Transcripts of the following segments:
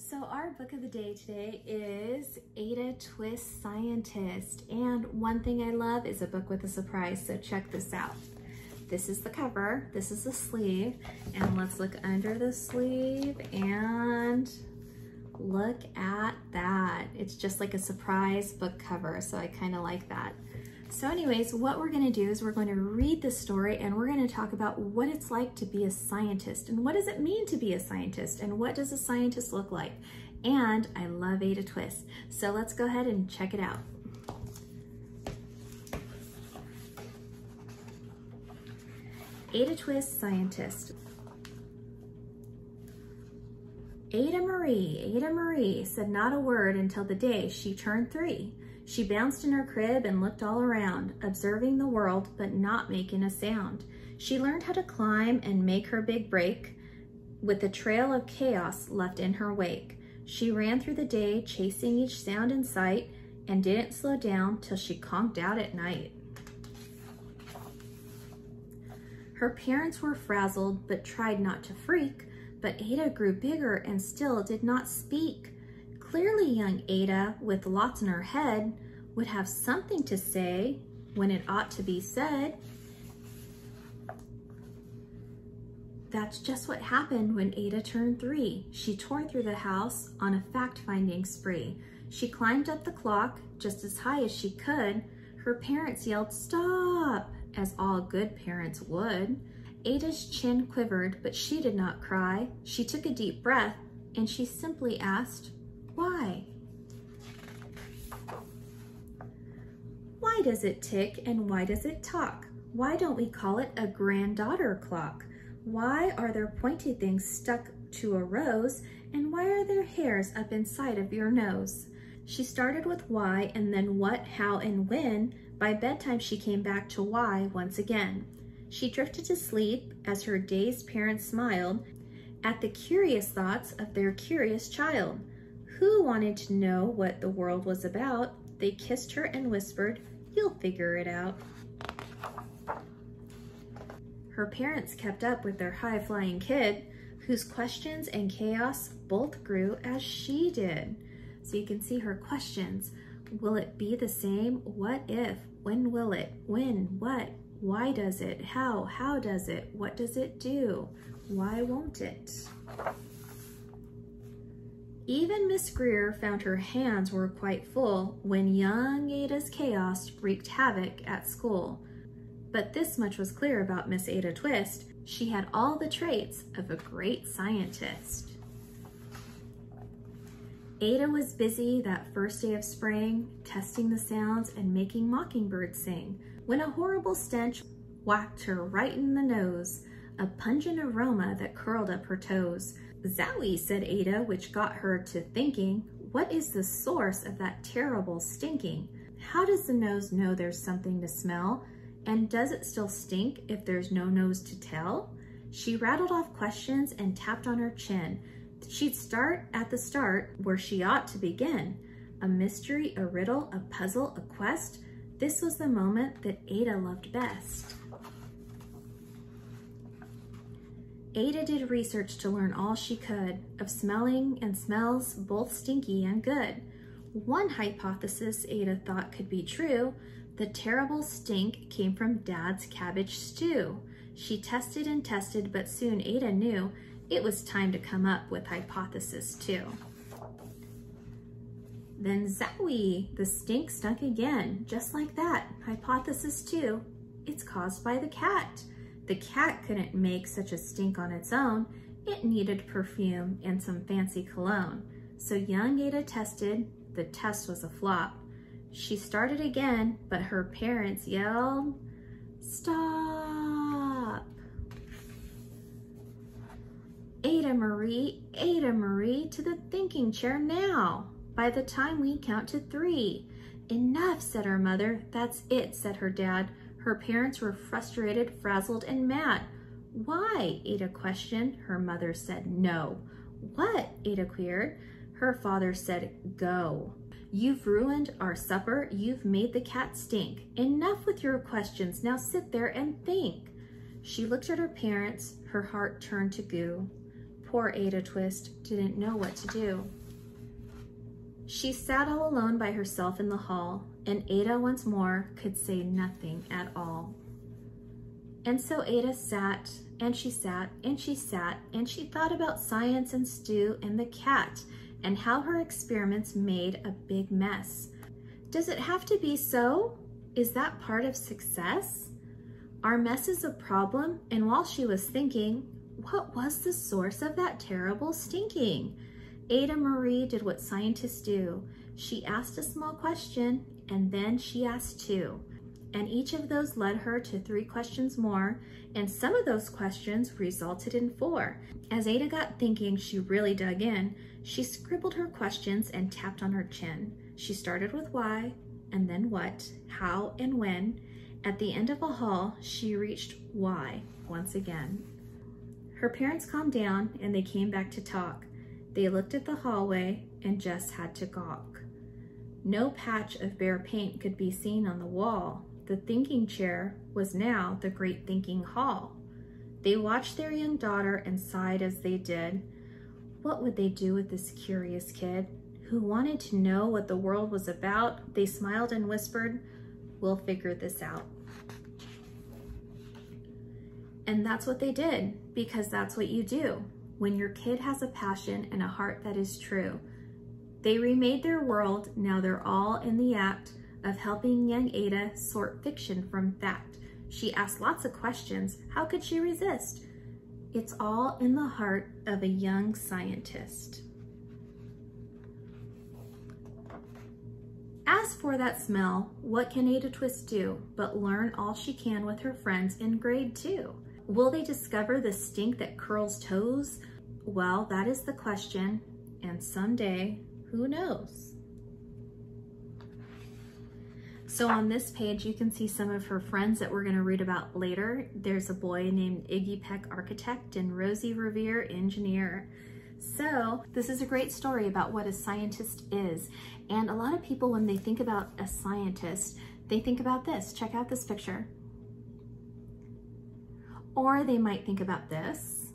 So our book of the day today is Ada Twist Scientist. And one thing I love is a book with a surprise, so check this out. This is the cover, this is the sleeve, and let's look under the sleeve and look at that. It's just like a surprise book cover, so I kind of like that. So anyways, what we're gonna do is we're going to read the story and we're gonna talk about what it's like to be a scientist and what does it mean to be a scientist and what does a scientist look like. And I love Ada Twist. So let's go ahead and check it out. Ada Twist Scientist. Ada Marie said not a word until the day she turned 3. She bounced in her crib and looked all around, observing the world but not making a sound. She learned how to climb and make her big break with a trail of chaos left in her wake. She ran through the day chasing each sound in sight and didn't slow down till she conked out at night. Her parents were frazzled but tried not to freak, but Ada grew bigger and still did not speak. Clearly young Ada, with lots in her head, would have something to say when it ought to be said. That's just what happened when Ada turned 3. She tore through the house on a fact-finding spree. She climbed up the clock just as high as she could. Her parents yelled, "Stop!" as all good parents would. Ada's chin quivered, but she did not cry. She took a deep breath and she simply asked, "Why? Why does it tick and why does it talk? Why don't we call it a granddaughter clock? Why are there pointy things stuck to a rose and why are there hairs up inside of your nose?" She started with why and then what, how, and when. By bedtime she came back to why once again. She drifted to sleep as her dazed parents smiled at the curious thoughts of their curious child. Who wanted to know what the world was about? They kissed her and whispered, "You'll figure it out." Her parents kept up with their high-flying kid, whose questions and chaos both grew as she did. So you can see her questions. Will it be the same? What if? When will it? When? What? Why does it? How does it? What does it do? Why won't it? Even Miss Greer found her hands were quite full when young Ada's chaos wreaked havoc at school. But this much was clear about Miss Ada Twist. She had all the traits of a great scientist. Ada was busy that first day of spring, testing the sounds and making mockingbirds sing, when a horrible stench whacked her right in the nose, a pungent aroma that curled up her toes. "Zowie," said Ada, which got her to thinking, what is the source of that terrible stinking? How does the nose know there's something to smell? And does it still stink if there's no nose to tell? She rattled off questions and tapped on her chin. She'd start at the start where she ought to begin. A mystery, a riddle, a puzzle, a quest. This was the moment that Ada loved best. Ada did research to learn all she could of smelling and smells, both stinky and good. One hypothesis Ada thought could be true. The terrible stink came from Dad's cabbage stew. She tested and tested, but soon Ada knew it was time to come up with hypothesis 2. Then zowie, the stink stunk again, just like that. Hypothesis 2, it's caused by the cat. The cat couldn't make such a stink on its own. It needed perfume and some fancy cologne. So young Ada tested, the test was a flop. She started again, but her parents yelled, "Stop! Ada Marie, to the thinking chair now. By the time we count to 3. "Enough," said her mother. "That's it," said her dad. Her parents were frustrated, frazzled, and mad. "Why?" Ada questioned. Her mother said, "No." "What?" Ada queried. Her father said, "Go. You've ruined our supper. You've made the cat stink. Enough with your questions. Now sit there and think." She looked at her parents. Her heart turned to goo. Poor Ada Twist didn't know what to do. She sat all alone by herself in the hall, and Ada once more could say nothing at all. And so Ada sat, and she sat, and she sat, and she thought about science and Stu and the cat, and how her experiments made a big mess. Does it have to be so? Is that part of success? Are messes a problem? And while she was thinking, what was the source of that terrible stinking? Ada Marie did what scientists do. She asked a small question, and then she asked two. And each of those led her to 3 questions more, and some of those questions resulted in 4. As Ada got thinking, she really dug in. She scribbled her questions and tapped on her chin. She started with why, and then what, how, and when. At the end of a hall, she reached why once again. Her parents calmed down, and they came back to talk. They looked at the hallway and just had to gawk. No patch of bare paint could be seen on the wall. The thinking chair was now the great thinking hall. They watched their young daughter and sighed as they did. What would they do with this curious kid who wanted to know what the world was about? They smiled and whispered, "We'll figure this out." And that's what they did, because that's what you do when your kid has a passion and a heart that is true. They remade their world. Now they're all in the act of helping young Ada sort fiction from fact. She asked lots of questions. How could she resist? It's all in the heart of a young scientist. As for that smell, what can Ada Twist do but learn all she can with her friends in grade 2? Will they discover the stink that curls toes? Well, that is the question, and someday, who knows? So on this page, you can see some of her friends that we're going to read about later. There's a boy named Iggy Peck, architect, and Rosie Revere, engineer. So this is a great story about what a scientist is. And a lot of people, when they think about a scientist, they think about this. Check out this picture. Or they might think about this.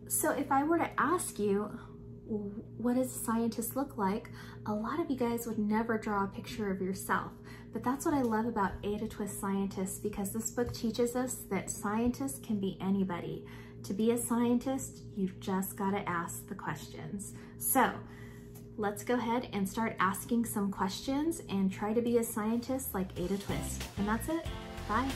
So if I were to ask you, what does a scientist look like? A lot of you guys would never draw a picture of yourself. But that's what I love about Ada Twist Scientists, because this book teaches us that scientists can be anybody. To be a scientist, you've just got to ask the questions. So let's go ahead and start asking some questions and try to be a scientist like Ada Twist. And that's it. Bye.